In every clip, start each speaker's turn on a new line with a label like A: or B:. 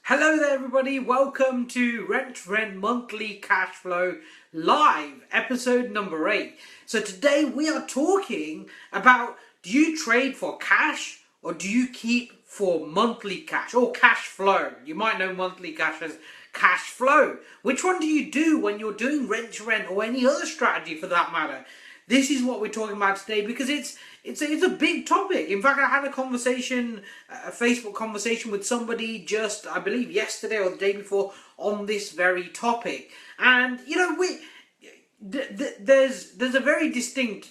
A: Hello there everybody, welcome to Rent Monthly Cashflow Live, episode number 8. So today we are talking about, do you trade for cash or do you keep for monthly cash or cash flow? You might know monthly cash as cash flow. Which one do you do when you're doing rent or any other strategy for that matter? This is what we're talking about today because it's a big topic. In fact, I had a Facebook conversation with somebody just, I believe, yesterday or the day before on this very topic. And you know, there's a very distinct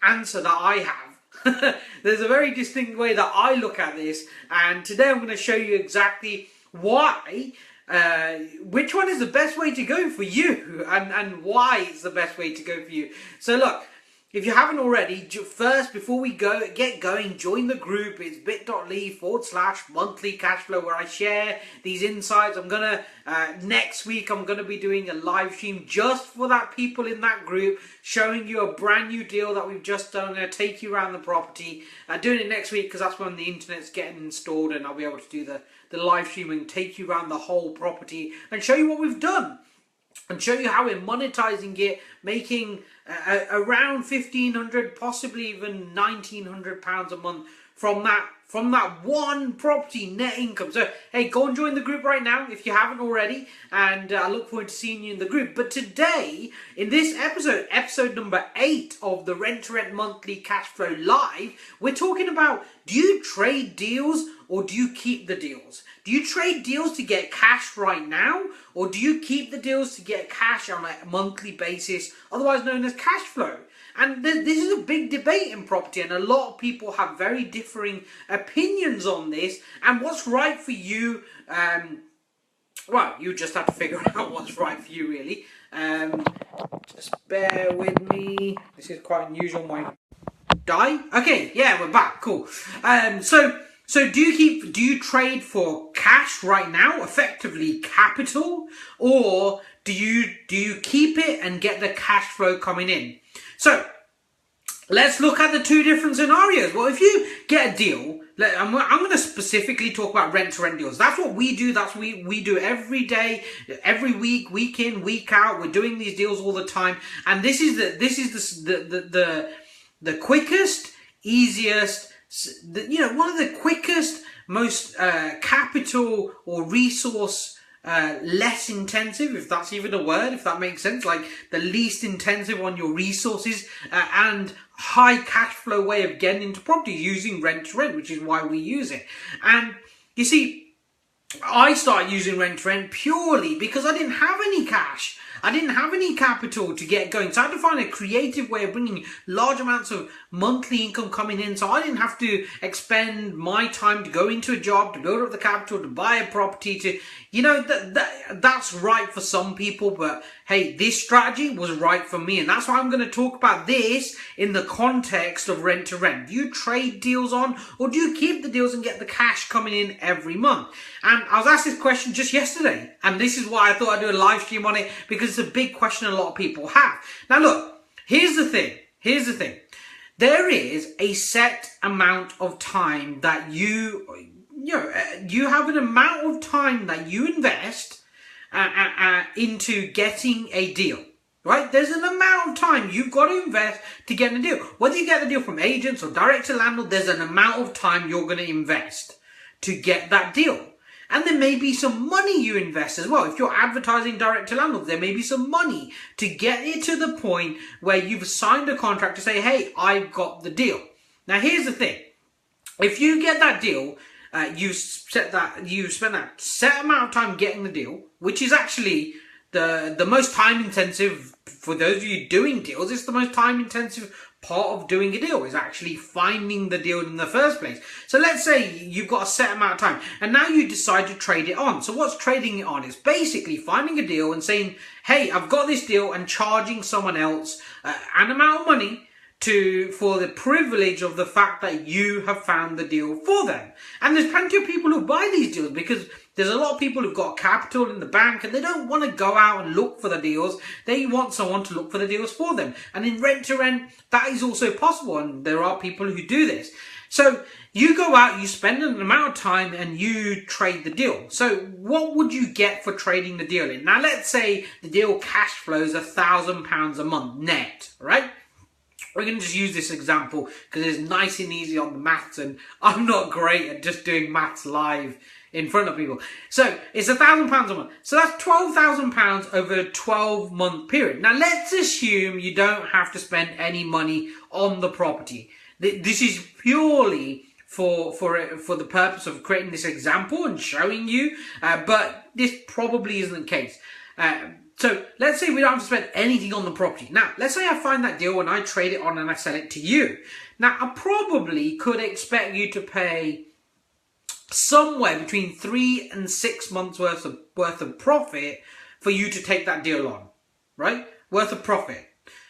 A: answer that I have. There's a very distinct way that I look at this, and today I'm going to show you exactly why. Which one is the best way to go for you and why it's the best way to go for you. So look, if you haven't already, first, before we get going, join the group. It's bit.ly/monthly cashflow where I share these insights. I'm going to, next week, I'm going to be doing a live stream just for that people in that group, showing you a brand new deal that we've just done. I'm going to take you around the property. Doing it next week because that's when the internet's getting installed and I'll be able to do the live stream and take you around the whole property and show you what we've done. And show you how we're monetizing it, making around £1,500, possibly even £1,900 a month from that one property net income. So hey, go and join the group right now if you haven't already, and I look forward to seeing you in the group. But today, in this episode number 8 of the Rent Monthly Cashflow Live, we're talking about, do you trade deals or do you keep the deals? Do you trade deals to get cash right now, or do you keep the deals to get cash on a monthly basis, otherwise known as cash flow? And this is a big debate in property, and a lot of people have very differing opinions on this. And what's right for you, well, you just have to figure out what's right for you, really. Just bear with me. This is quite unusual. Okay, yeah, we're back. Cool. So do you trade for cash right now, effectively capital, or do you keep it and get the cash flow coming in? So let's look at the two different scenarios. Well, if you get a deal, I'm going to specifically talk about rent-to-rent deals. That's what we do. That's what we do every day, every week, week in, week out. We're doing these deals all the time, and this is the quickest, easiest. One of the quickest, most capital or resource less intensive, if that's even a word, if that makes sense, like the least intensive on your resources and high cash flow way of getting into property using rent to rent, which is why we use it. And you see, I started using rent to rent purely because I didn't have any cash. I didn't have any capital to get going, so I had to find a creative way of bringing large amounts of monthly income coming in, so I didn't have to expend my time to go into a job, to build up the capital, to buy a property, to, that's right for some people, but hey, this strategy was right for me, and that's why I'm going to talk about this in the context of rent to rent. Do you trade deals on, or do you keep the deals and get the cash coming in every month? And I was asked this question just yesterday, and this is why I thought I'd do a live stream on it, because it's a big question a lot of people have. Now look, here's the thing. There is a set amount of time that you have an amount of time that you invest into getting a deal, right? There's an amount of time you've got to invest to get a deal. Whether you get the deal from agents or direct to landlord, there's an amount of time you're going to invest to get that deal. And there may be some money you invest as well. If you're advertising direct to landlord, there may be some money to get it to the point where you've signed a contract to say, hey, I've got the deal. Now, here's the thing. If you get that deal, you spend that set amount of time getting the deal, which is actually the most time intensive for those of you doing deals. It's the most time intensive part of doing a deal, is actually finding the deal in the first place. So let's say you've got a set amount of time and now you decide to trade it on. So what's trading it on? It's basically finding a deal and saying, hey, I've got this deal, and charging someone else an amount of money for the privilege of the fact that you have found the deal for them. And there's plenty of people who buy these deals because there's a lot of people who've got capital in the bank and they don't want to go out and look for the deals. They want someone to look for the deals for them. And in rent to rent, that is also possible, and there are people who do this. So you go out, you spend an amount of time and you trade the deal. So what would you get for trading the deal in? Now let's say the deal cash flows £1,000 a month net, right? We're going to just use this example because it's nice and easy on the maths, and I'm not great at just doing maths live in front of people. So it's £1,000 a month. So that's £12,000 over a 12-month period. Now let's assume you don't have to spend any money on the property. This is purely for the purpose of creating this example and showing you, but this probably isn't the case. So let's say we don't have to spend anything on the property. Now, let's say I find that deal and I trade it on and I sell it to you. Now, I probably could expect you to pay somewhere between 3 and 6 months worth of profit for you to take that deal on, right? Worth of profit.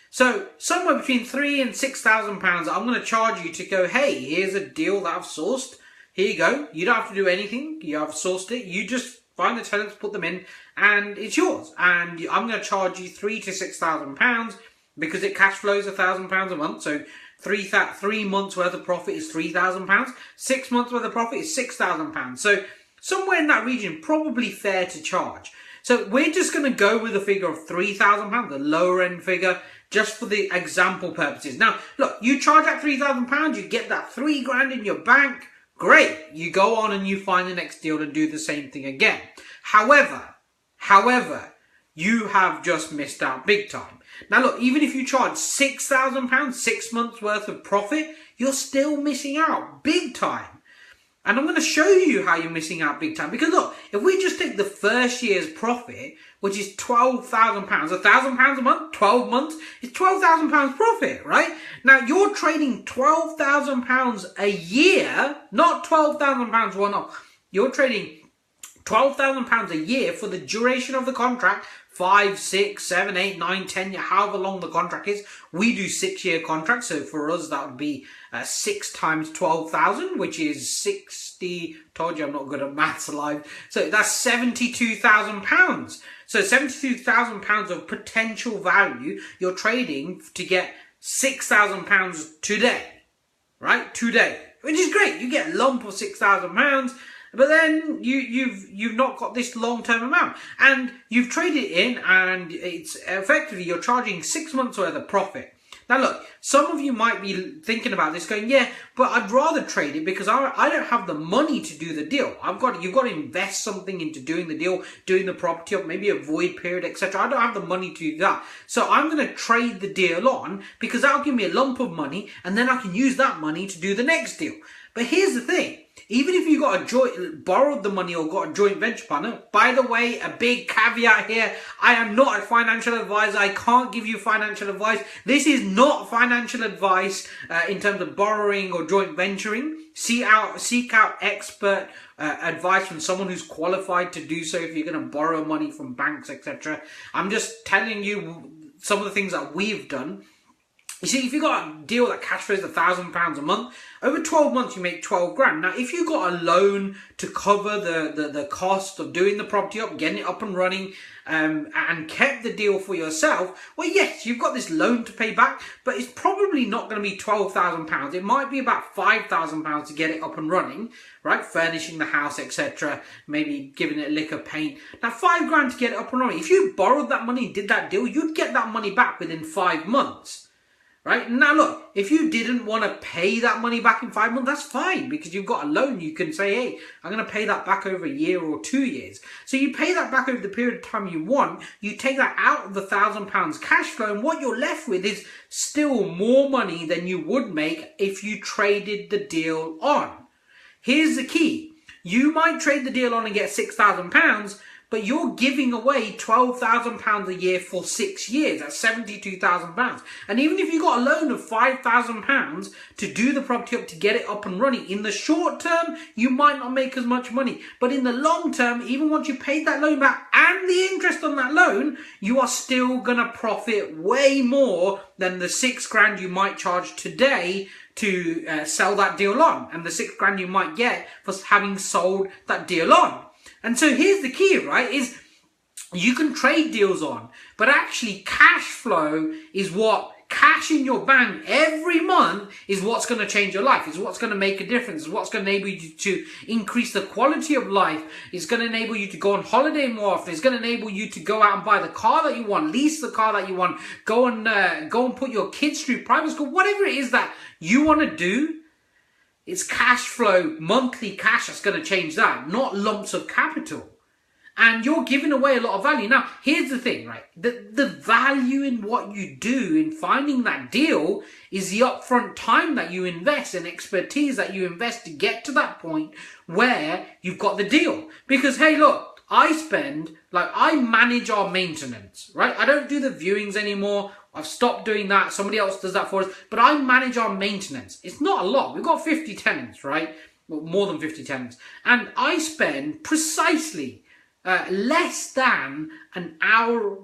A: So somewhere between £3,000 and £6,000, I'm going to charge you to go, hey, here's a deal that I've sourced. Here you go. You don't have to do anything. You have sourced it. You just find the tenants, put them in, and it's yours. And I'm going to charge you £3,000 to £6,000 because it cash flows £1,000 a month. So 3 months worth of profit is £3,000. 6 months worth of profit is £6,000. So somewhere in that region, probably fair to charge. So we're just going to go with a figure of £3,000, the lower end figure, just for the example purposes. Now, look, you charge that £3,000, you get that £3,000 in your bank. Great. You go on and you find the next deal and do the same thing again. However, you have just missed out big time. Now look, even if you charge £6,000, 6 months worth of profit, you're still missing out big time. And I'm going to show you how you're missing out big time. Because look, if we just take the first year's profit, which is £12,000, £1,000 a month, 12 months, it's £12,000 profit, right? Now you're trading £12,000 a year, not £12,000 one-off. You're trading £12,000 a year for the duration of the contract, 5, 6, 7, 8, 9, 10, however long the contract is. We do 6-year contracts, so for us that would be 6 times 12,000, which is 60. Told you I'm not good at maths live. So that's £72,000. So £72,000 of potential value you're trading to get £6,000 today, right? Today, which is great. You get a lump of £6,000. But then you've not got this long-term amount, and you've traded it in, and it's effectively you're charging 6 months worth of profit. Now look, some of you might be thinking about this going, yeah, but I'd rather trade it because I don't have the money to do the deal. You've got to invest something into doing the deal, doing the property up, maybe a void period, etc. I don't have the money to do that. So I'm going to trade the deal on because that'll give me a lump of money, and then I can use that money to do the next deal. But here's the thing. Even if you borrowed the money or got a joint venture partner, by the way, a big caveat here, I am not a financial advisor. I can't give you financial advice. This is not financial advice in terms of borrowing or joint venturing. Seek out expert advice from someone who's qualified to do so if you're going to borrow money from banks, etc. I'm just telling you some of the things that we've done. You see, if you got a deal that cash flows £1,000 a month, over 12 months you make 12 grand. Now, if you got a loan to cover the cost of doing the property up, getting it up and running, and kept the deal for yourself, well, yes, you've got this loan to pay back, but it's probably not going to be £12,000. It might be about £5,000 to get it up and running, right? Furnishing the house, etc. Maybe giving it a lick of paint. Now, 5 grand to get it up and running. If you borrowed that money and did that deal, you'd get that money back within 5 months. Right? Now look, if you didn't want to pay that money back in 5 months, that's fine because you've got a loan. You can say, hey, I'm going to pay that back over a year or 2 years. So you pay that back over the period of time you want. You take that out of the £1,000 cash flow, and what you're left with is still more money than you would make if you traded the deal on. Here's the key. You might trade the deal on and get £6,000, but you're giving away £12,000 a year for 6 years. That's £72,000. And even if you got a loan of £5,000 to do the property up, to get it up and running, in the short term, you might not make as much money. But in the long term, even once you paid that loan back and the interest on that loan, you are still going to profit way more than the 6 grand you might charge today to sell that deal on, and the 6 grand you might get for having sold that deal on. And so here's the key, right, is you can trade deals on, but actually cash flow is what cash in your bank every month is what's going to change your life. It's what's going to make a difference. It's what's going to enable you to increase the quality of life. It's going to enable you to go on holiday more often. It's going to enable you to go out and buy the car that you want, lease the car that you want, go and put your kids through private school, whatever it is that you want to do. It's cash flow, monthly cash that's going to change that, not lumps of capital. And you're giving away a lot of value. Now, here's the thing, right? The value in what you do in finding that deal is the upfront time that you invest and expertise that you invest to get to that point where you've got the deal. Because, hey, look, I manage our maintenance, right? I don't do the viewings anymore. I've stopped doing that. Somebody else does that for us. But I manage our maintenance. It's not a lot. We've got 50 tenants, right? Well, more than 50 tenants. And I spend precisely less than 1 hour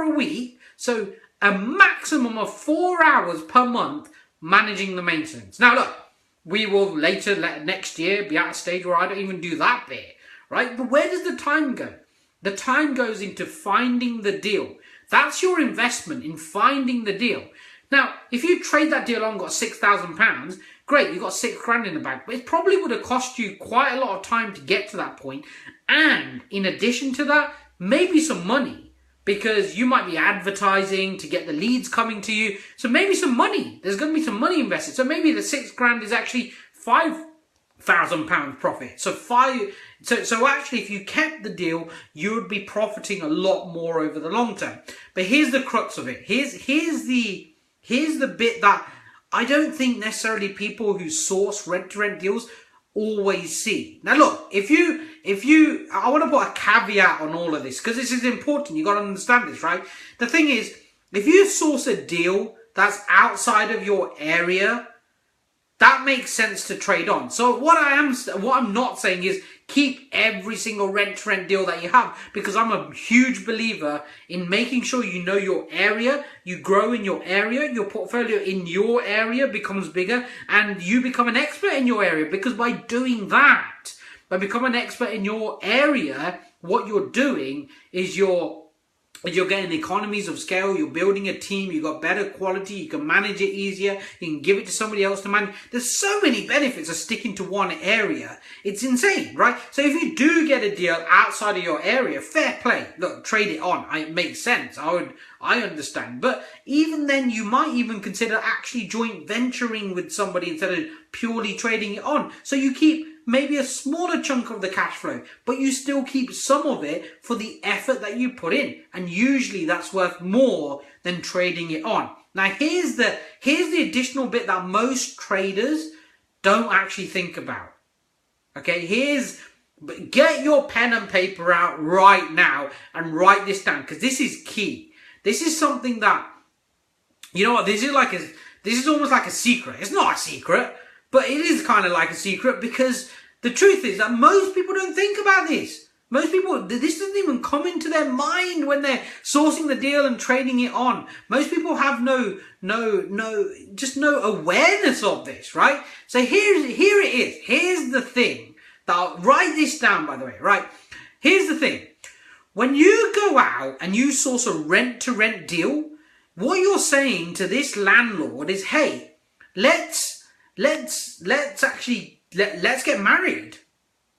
A: a week, so a maximum of 4 hours per month managing the maintenance. Now look, we will next year be at a stage where I don't even do that bit, right? But where does the time go? The time goes into finding the deal. That's your investment, in finding the deal. Now, if you trade that deal on, got £6,000, great, you got £6,000 in the bank, but it probably would have cost you quite a lot of time to get to that point. And in addition to that, maybe some money, because you might be advertising to get the leads coming to you. So maybe some money. There's going to be some money invested. So maybe the £6,000 is actually £5,000 profit. So actually, if you kept the deal, you would be profiting a lot more over the long term. But here's the crux of it. Here's the bit that I don't think necessarily people who source rent-to-rent deals always see. Now look, I want to put a caveat on all of this, because this is important. You got to understand this, right? The thing is, if you source a deal that's outside of your area, that makes sense to trade on. So what I'm not saying is keep every single rent-to-rent deal that you have, because I'm a huge believer in making sure you know your area, you grow in your area, your portfolio in your area becomes bigger, and you become an expert in your area. Because by doing that, by becoming an expert in your area, what you're doing is you're getting economies of scale, you're building a team, you've got better quality, you can manage it easier, you can give it to somebody else to manage. There's so many benefits of sticking to one area. It's insane, right? So if you do get a deal outside of your area, fair play. Look, trade it on. It makes sense. I understand. But even then, you might even consider actually joint venturing with somebody instead of purely trading it on. So you keep maybe a smaller chunk of the cash flow, but you still keep some of it for the effort that you put in. And usually that's worth more than trading it on. Now here's the additional bit that most traders don't actually think about. Okay, get your pen and paper out right now and write this down, because this is key. This is something that, you know what, this is almost like a secret. It's not a secret, but it is kind of like a secret, because the truth is that most people don't think about this. Most people, this doesn't even come into their mind when they're sourcing the deal and trading it on. Most people have no awareness of this, right? So here it is. Here's the thing. Write this down, by the way, right? Here's the thing. When you go out and you source a rent-to-rent deal, what you're saying to this landlord is, hey, let's get married,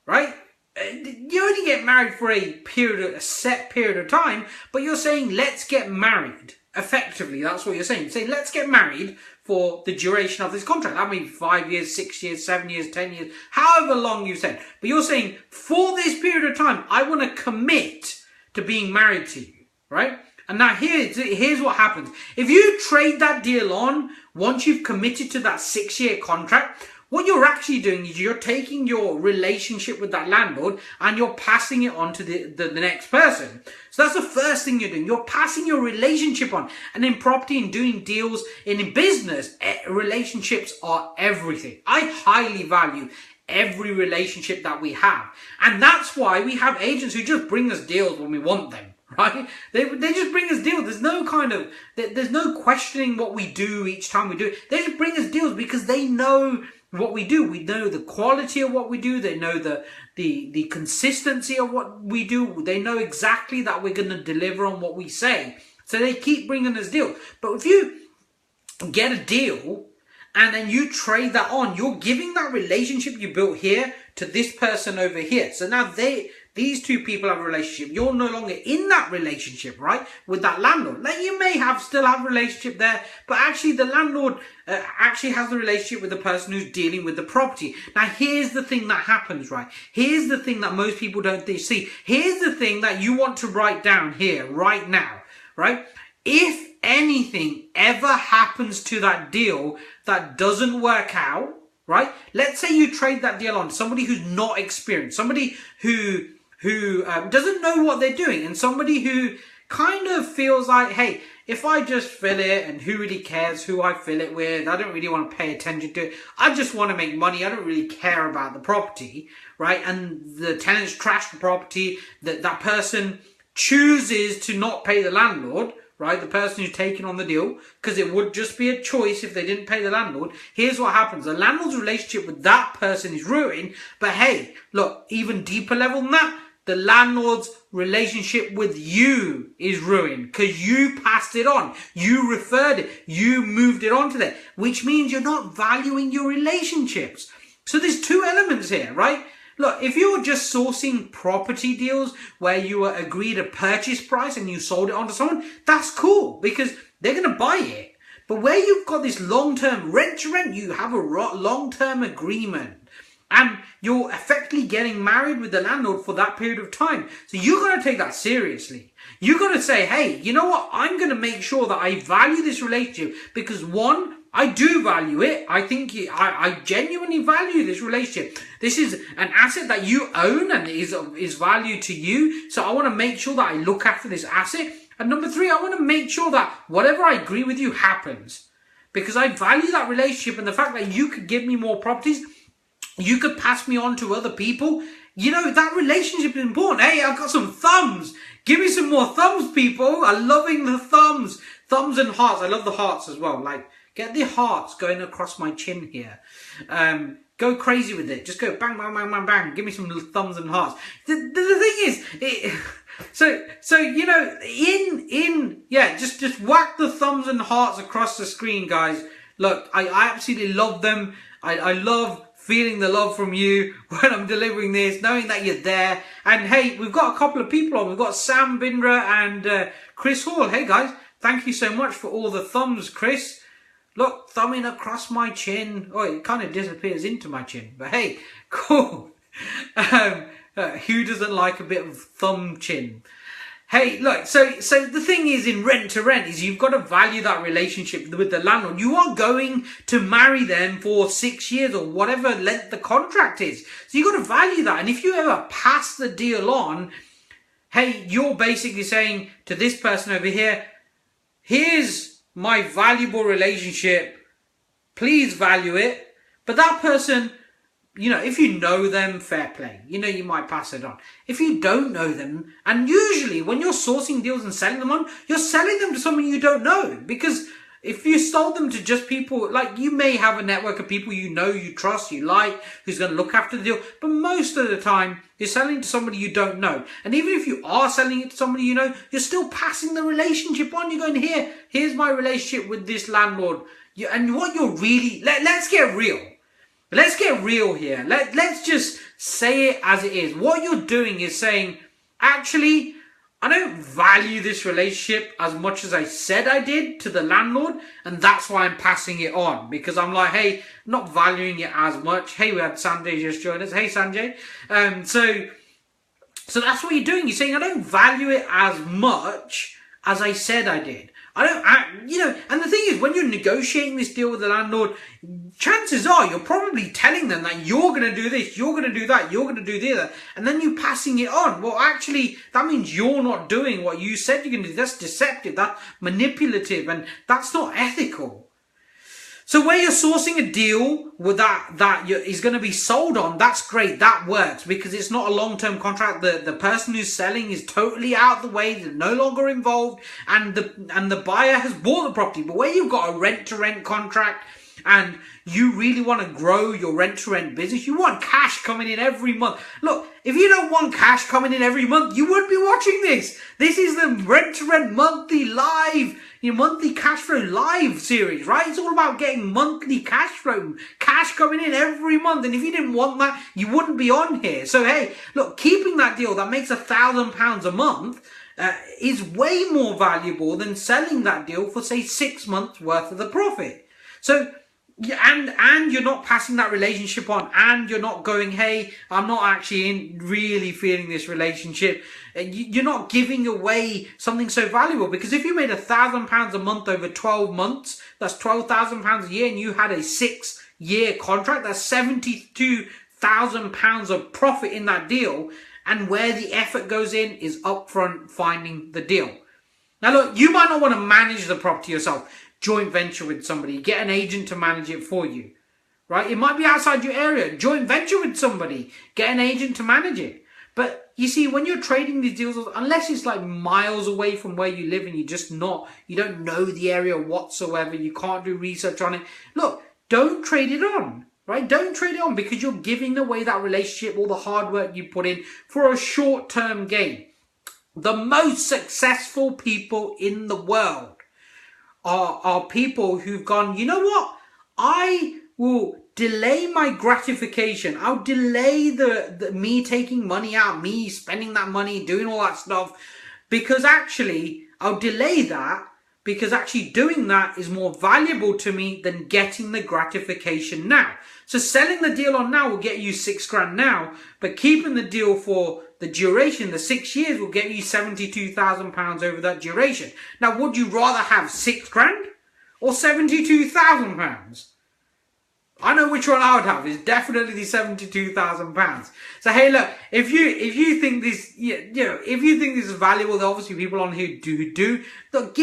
A: right? You only get married for a set period of time, but you're saying let's get married. Effectively, that's what you're saying. You're saying let's get married for the duration of this contract. That means 5 years, 6 years, 7 years, 10 years, however long you said. But you're saying for this period of time, I want to commit to being married to you, right? And now here's what happens. If you trade that deal on, once you've committed to that 6-year contract, what you're actually doing is you're taking your relationship with that landlord and you're passing it on to the next person. So that's the first thing you're doing. You're passing your relationship on. And in property and doing deals in business, relationships are everything. I highly value every relationship that we have. And that's why we have agents who just bring us deals when we want them. Right? They just bring us deals. There's no questioning what we do each time we do it. They just bring us deals because they know what we do. We know the quality of what we do. They know the consistency of what we do. They know exactly that we're going to deliver on what we say. So they keep bringing us deals. But if you get a deal and then you trade that on, you're giving that relationship you built here to this person over here. So now these two people have a relationship. You're no longer in that relationship, right? With that landlord. Now you may still have a relationship there, but actually the landlord actually has the relationship with the person who's dealing with the property. Now here's the thing that happens, right? Here's the thing that most people don't see. Here's the thing that you want to write down here right now, right? If anything ever happens to that deal that doesn't work out, right? Let's say you trade that deal on to somebody who's not experienced, somebody who doesn't know what they're doing, and somebody who kind of feels like, hey, if I just fill it, and who really cares who I fill it with? I don't really want to pay attention to it. I just want to make money. I don't really care about the property, right? And the tenants trash the property. That person chooses to not pay the landlord, right? The person who's taking on the deal, because it would just be a choice if they didn't pay the landlord. Here's what happens. The landlord's relationship with that person is ruined. But hey, look, even deeper level than that, the landlord's relationship with you is ruined because you passed it on. You referred it. You moved it on to them, which means you're not valuing your relationships. So there's two elements here, right? Look, if you're just sourcing property deals where you were agreed a purchase price and you sold it on to someone, that's cool because they're going to buy it. But where you've got this long-term rent to rent, you have a long-term agreement. And you're effectively getting married with the landlord for that period of time. So you've got to take that seriously. You've got to say, hey, you know what? I'm going to make sure that I value this relationship because one, I do value it. I think I genuinely value this relationship. This is an asset that you own and is valued to you. So I want to make sure that I look after this asset. And number three, I want to make sure that whatever I agree with you happens. Because I value that relationship and the fact that you could give me more properties. You could pass me on to other people. You know, that relationship is important. Hey, I've got some thumbs. Give me some more thumbs, people. I'm loving the thumbs. Thumbs and hearts. I love the hearts as well. Like, get the hearts going across my chin here. Go crazy with it. Just go bang, bang, bang, bang, bang. Give me some thumbs and hearts. The thing is, so you know, just whack the thumbs and hearts across the screen, guys. Look, I absolutely love them. I love feeling the love from you when I'm delivering this, knowing that you're there. And hey, we've got a couple of people on. We've got Sam Bindra and Chris Hall. Hey guys, thank you so much for all the thumbs, Chris. Look, thumbing across my chin. Oh, it kind of disappears into my chin. But hey, cool. Who doesn't like a bit of thumb chin? Hey, look, so the thing is in rent to rent is you've got to value that relationship with the landlord. You are going to marry them for 6 years or whatever length the contract is. So you've got to value that. And if you ever pass the deal on, hey, you're basically saying to this person over here, here's my valuable relationship. Please value it. But that person, you know, if you know them, fair play. You know, you might pass it on. If you don't know them, and usually when you're sourcing deals and selling them on, you're selling them to someone you don't know. Because if you sold them to just people, like you may have a network of people you know, you trust, you like, who's going to look after the deal. But most of the time, you're selling to somebody you don't know. And even if you are selling it to somebody you know, you're still passing the relationship on. You're going, here's my relationship with this landlord. And what you're really, let's get real. Let's get real here. Let's just say it as it is. What you're doing is saying, actually, I don't value this relationship as much as I said I did to the landlord, and that's why I'm passing it on. Because I'm like, hey, I'm not valuing it as much. Hey, we had Sanjay just join us. Hey, Sanjay. So that's what you're doing. You're saying, I don't value it as much as I said I did. And the thing is, when you're negotiating this deal with the landlord, chances are you're probably telling them that you're going to do this, you're going to do that, you're going to do the other, and then you're passing it on. Well, actually, that means you're not doing what you said you're going to do. That's deceptive, that's manipulative, and that's not ethical. So where you're sourcing a deal with that is going to be sold on, that's great, that works, because it's not a long-term contract. The person who's selling is totally out of the way, they're no longer involved, and the buyer has bought the property. But where you've got a rent-to-rent contract, and you really want to grow your rent-to-rent business, you want cash coming in every month. Look, if you don't want cash coming in every month, you wouldn't be watching this. This is the rent-to-rent monthly live, monthly cash flow live series, right? It's all about getting monthly cash flow, cash coming in every month. And if you didn't want that, you wouldn't be on here. So hey, look, keeping that deal that makes £1,000 a month is way more valuable than selling that deal for, say, 6 months worth of the profit. So, and you're not passing that relationship on, and you're not going, hey, I'm not actually really feeling this relationship. You're not giving away something so valuable, because if you made £1,000 a month over 12 months, that's £12,000 a year, and you had a 6-year contract, that's £72,000 of profit in that deal. And where the effort goes in is upfront finding the deal. Now look, you might not want to manage the property yourself. Joint venture with somebody. Get an agent to manage it for you. Right? It might be outside your area. Joint venture with somebody. Get an agent to manage it. But you see, when you're trading these deals, unless it's like miles away from where you live and you don't know the area whatsoever, you can't do research on it. Look, don't trade it on. Right? Don't trade it on, because you're giving away that relationship, all the hard work you put in, for a short-term gain. The most successful people in the world are people who've gone, you know what? I will delay my gratification. I'll delay the me taking money out, me spending that money, doing all that stuff, because actually I'll delay that, because actually doing that is more valuable to me than getting the gratification now. So selling the deal on now will get you £6,000 now, but keeping the deal for the duration, the 6 years, will get you £72,000 over that duration. Now, would you rather have £6,000 or £72,000? I know which one I would have. It's definitely the £72,000. So hey, look, if you think this, if you think this is valuable, there are obviously people on here who do. Look,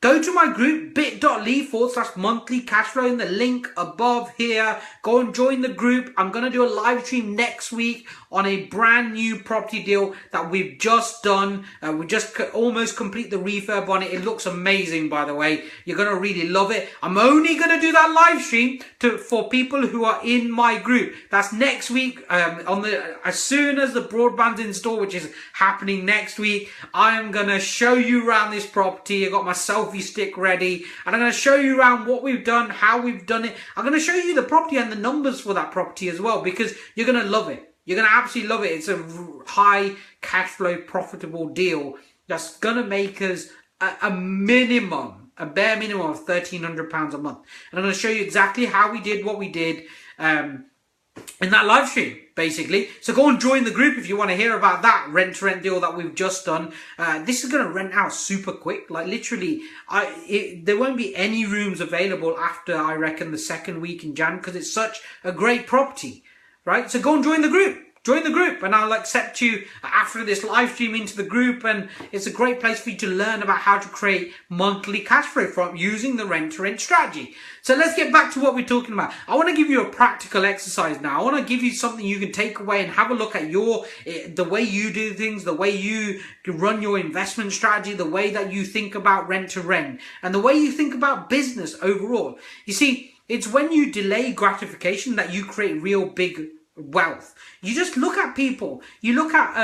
A: go to my group, bit.ly/monthly cash flow, in the link above here. Go and join the group. I'm going to do a live stream next week on a brand new property deal that we've just done. We just almost complete the refurb on it. It looks amazing, by the way. You're going to really love it. I'm only going to do that live stream for people who are in my group. That's next week. As soon as the broadband's installed, which is happening next week, I am going to show you around this property. I got my selfie stick ready, and I'm going to show you around what we've done, how we've done it. I'm going to show you the property and the numbers for that property as well, because you're going to love it. You're going to absolutely love it. It's a high cash flow profitable deal that's going to make us a bare minimum of £1,300 a month. And I'm going to show you exactly how we did what we did in that live stream, basically. So go and join the group if you want to hear about that rent-to-rent deal that we've just done. This is going to rent out super quick. Like literally, there won't be any rooms available after, I reckon, the second week in Jan, because it's such a great property, right? So go and join the group. Join the group, and I'll accept you after this live stream into the group, and it's a great place for you to learn about how to create monthly cash flow from using the rent-to-rent strategy. So let's get back to what we're talking about. I want to give you a practical exercise now. I want to give you something you can take away and have a look at the way you do things, the way you run your investment strategy, the way that you think about rent-to-rent, and the way you think about business overall. You see, it's when you delay gratification that you create real big wealth. You just look at people. You look at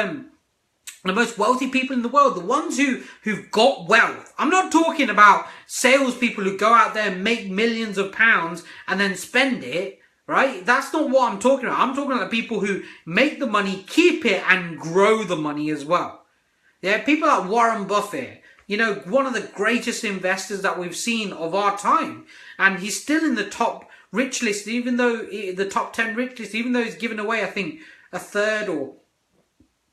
A: the most wealthy people in the world, the ones who've got wealth. I'm not talking about salespeople who go out there and make millions of pounds and then spend it, right? That's not what I'm talking about. I'm talking about people who make the money, keep it, and grow the money as well. Yeah, people like Warren Buffett, one of the greatest investors that we've seen of our time, and he's still in the top rich list, even though the top 10 rich list, even though he's given away, I think, a third or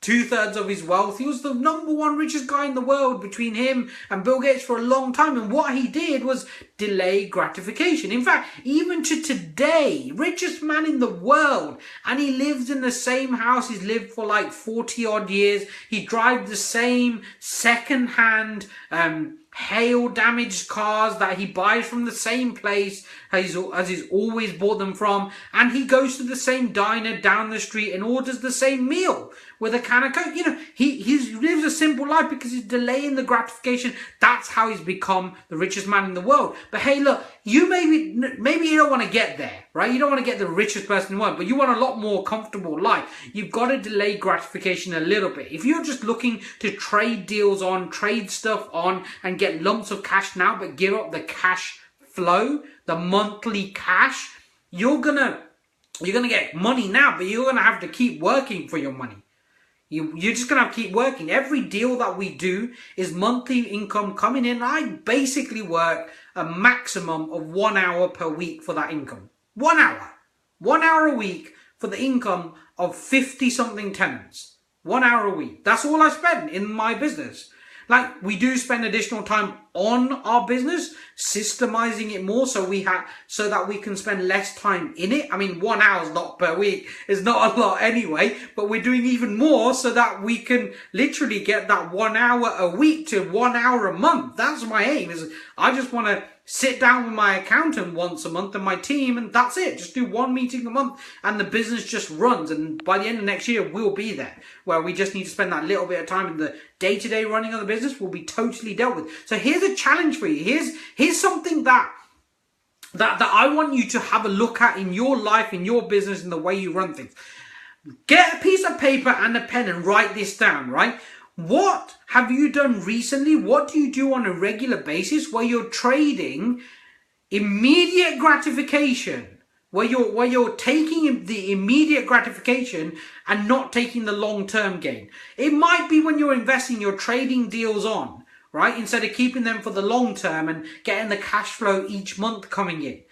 A: 2/3 of his wealth. He was the #1 richest guy in the world between him and Bill Gates for a long time. And what he did was delay gratification. In fact, even to today, richest man in the world, and he lives in the same house he's lived for like 40 odd years. He drives the same second-hand hail damaged cars that he buys from the same place as he's always bought them from, and he goes to the same diner down the street and orders the same meal with a can of Coke. He lives a simple life because he's delaying the gratification. That's how he's become the richest man in the world. But hey, look, you maybe you don't want to get there, right? You don't want to get the richest person in the world, but you want a lot more comfortable life. You've got to delay gratification a little bit. If you're just looking to trade deals on, trade stuff on, and get lumps of cash now, but give up the cash flow, the monthly cash, you're gonna get money now, but you're gonna have to keep working for your money. You're just going to have to keep working. Every deal that we do is monthly income coming in. I basically work a maximum of 1 hour per week for that income. 1 hour. 1 hour a week for the income of 50-something tenants. 1 hour a week. That's all I spend in my business. Like, we do spend additional time on our business, systemizing it more so that we can spend less time in it. I mean, 1 hour's not per week. It's not a lot anyway, but we're doing even more so that we can literally get that 1 hour a week to 1 hour a month. That's my aim. I just want to sit down with my accountant once a month and my team, and that's it. Just do one meeting a month and the business just runs. And by the end of next year, we'll be there, where we just need to spend that little bit of time in the day-to-day running of the business will be totally dealt with. So here's a challenge for you. Here's something that I want you to have a look at in your life, in your business, in the way you run things. Get a piece of paper and a pen and write this down, right? What have you done recently? What do you do on a regular basis where you're trading immediate gratification, where you're taking the immediate gratification and not taking the long-term gain? It might be when you're investing, you're trading deals on, right? Instead of keeping them for the long term and getting the cash flow each month coming in.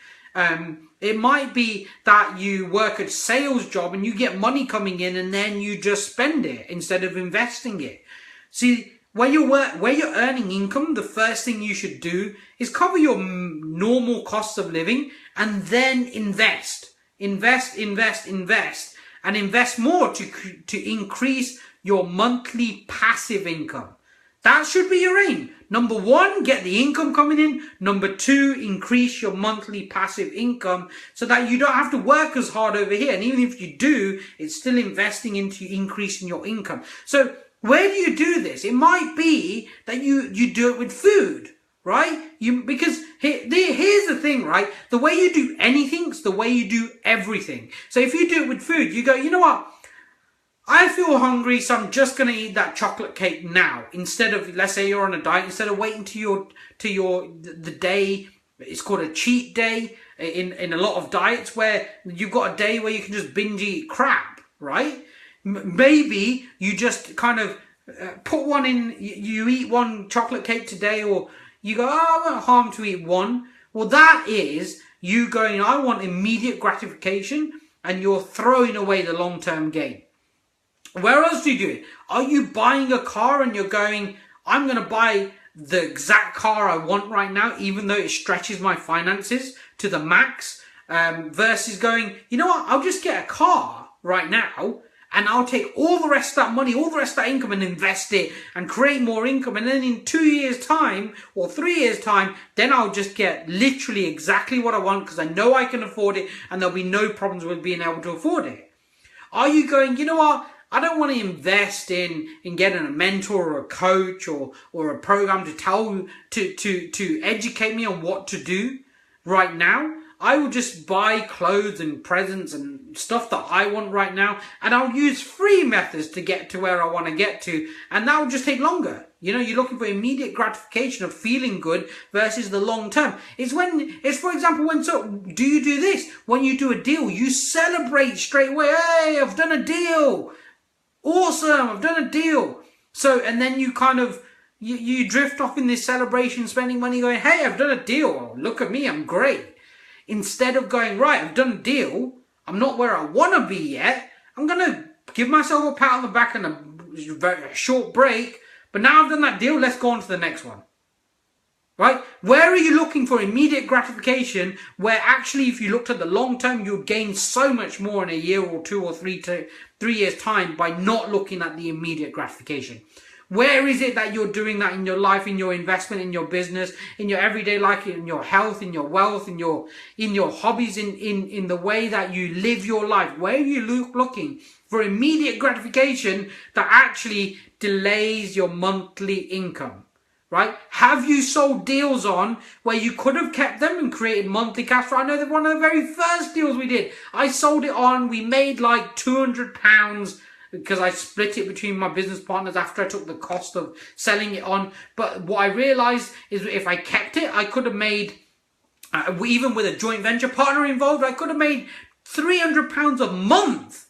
A: It might be that you work a sales job and you get money coming in and then you just spend it instead of investing it. See, where you're earning income, the first thing you should do is cover your normal costs of living and then invest more to increase your monthly passive income. That should be your aim. Number one, get the income coming in. Number two, increase your monthly passive income so that you don't have to work as hard over here. And even if you do, it's still investing into increasing your income. So where do you do this? It might be that you do it with food, right? Because here's the thing, right? The way you do anything is the way you do everything. So if you do it with food, you go, you know what? I feel hungry, so I'm just going to eat that chocolate cake now. Instead of, let's say you're on a diet, instead of waiting to the day, it's called a cheat day in a lot of diets, where you've got a day where you can just binge eat crap, right? Maybe you just kind of put one in, you eat one chocolate cake today, or you go, oh, I won't harm to eat one. Well, that is you going, I want immediate gratification, and you're throwing away the long-term gain. Where else do you do it? Are you buying a car and you're going, I'm going to buy the exact car I want right now, even though it stretches my finances to the max, versus going, you know what, I'll just get a car right now and I'll take all the rest of that money, all the rest of that income and invest it and create more income. And then in 2 years' time or 3 years' time, then I'll just get literally exactly what I want because I know I can afford it and there'll be no problems with being able to afford it. Are you going, you know what, I don't want to invest in getting a mentor or a coach or a program to educate me on what to do right now. I will just buy clothes and presents and stuff that I want right now, and I'll use free methods to get to where I want to get to, and that will just take longer. You know, you're looking for immediate gratification of feeling good versus the long term. It's for example, do you do this? When you do a deal, you celebrate straight away. Hey, I've done a deal. Awesome, I've done a deal. So, and then you kind of, you drift off in this celebration, spending money going, hey, I've done a deal. Look at me, I'm great. Instead of going, right, I've done a deal. I'm not where I want to be yet. I'm going to give myself a pat on the back and a short break. But now I've done that deal, let's go on to the next one. Right? Where are you looking for immediate gratification where actually if you looked at the long term, you'd gain so much more in a year or 2 or 3 years time by not looking at the immediate gratification? Where is it that you're doing that in your life, in your investment, in your business, in your everyday life, in your health, in your wealth, in your hobbies, in the way that you live your life? Where are you looking for immediate gratification that actually delays your monthly income? Right? Have you sold deals on where you could have kept them and created monthly cash flow? I know that one of the very first deals we did, I sold it on, we made like £200 because I split it between my business partners after I took the cost of selling it on. But what I realized is if I kept it, I could have made, even with a joint venture partner involved, I could have made £300 a month.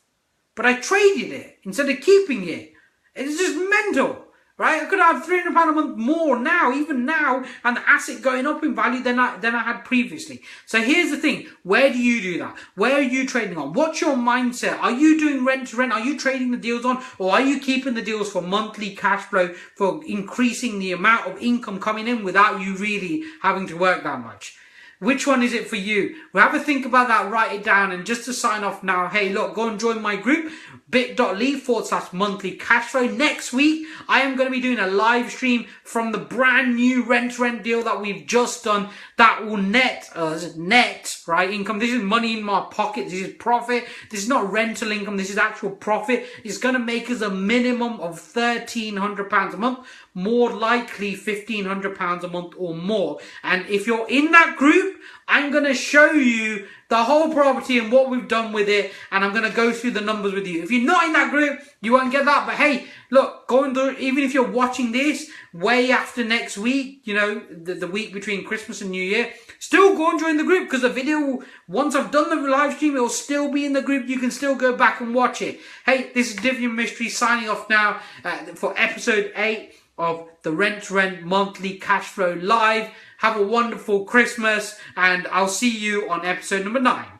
A: But I traded it instead of keeping it. It's just mental. Right? I could have £300 a month more now, even now, and the asset going up in value than I had previously. So here's the thing. Where do you do that? Where are you trading on? What's your mindset? Are you doing rent to rent? Are you trading the deals on? Or are you keeping the deals for monthly cash flow, for increasing the amount of income coming in without you really having to work that much? Which one is it for you? Well, have a think about that, write it down, and just to sign off now, hey, look, go and join my group, bit.ly/monthly cash flow. Next week, I am going to be doing a live stream from the brand new rent deal that we've just done that will net right, income. This is money in my pocket. This is profit. This is not rental income. This is actual profit. It's going to make us a minimum of £1,300 a month, more likely £1,500 a month or more. And if you're in that group, I'm going to show you the whole property and what we've done with it, and I'm going to go through the numbers with you. If you're not in that group, you won't get that. But hey, look, go and do it. Even if you're watching this way after next week, you know, the week between Christmas and New Year, still go and join the group, because the video, once I've done the live stream, it will still be in the group. You can still go back and watch it. Hey, this is Divian Mystery signing off now for episode 8 of the Rent to Rent Monthly Cash Flow Live. Have a wonderful Christmas, and I'll see you on episode number 9.